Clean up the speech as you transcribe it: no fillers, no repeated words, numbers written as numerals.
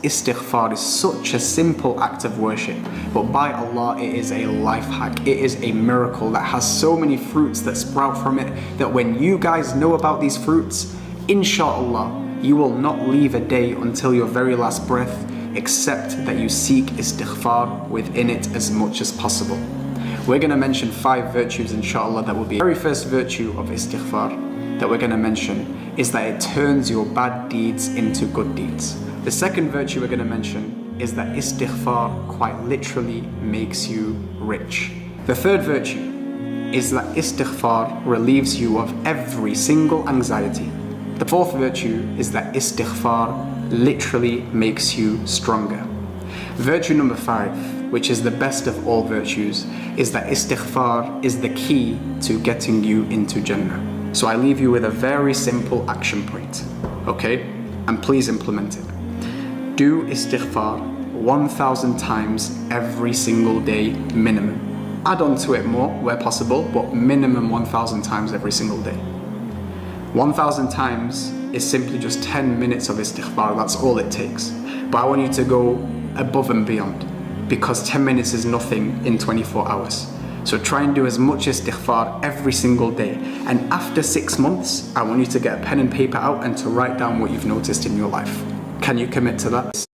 istighfar is such a simple act of worship, but by Allah, it is a life hack. It is a miracle that has so many fruits that sprout from it that when you guys know about these fruits, inshallah, you will not leave a day until your very last breath except that you seek istighfar within it as much as possible. We're going to mention 5 virtues inshallah that will be. The very first virtue of istighfar that we're going to mention is that it turns your bad deeds into good deeds. The second virtue we're going to mention is that istighfar quite literally makes you rich. The third virtue is that istighfar relieves you of every single anxiety. The fourth virtue is that istighfar literally makes you stronger. Virtue number 5, which is the best of all virtues, is that istighfar is the key to getting you into Jannah. So I leave you with a very simple action point, okay? And please implement it. Do istighfar 1,000 times every single day minimum. Add on to it more where possible, but minimum 1,000 times every single day. 1,000 times is simply just 10 minutes of istighfar, that's all it takes. But I want you to go above and beyond, because 10 minutes is nothing in 24 hours. So try and do as much istighfar every single day. And after 6 months, I want you to get a pen and paper out and to write down what you've noticed in your life. Can you commit to that?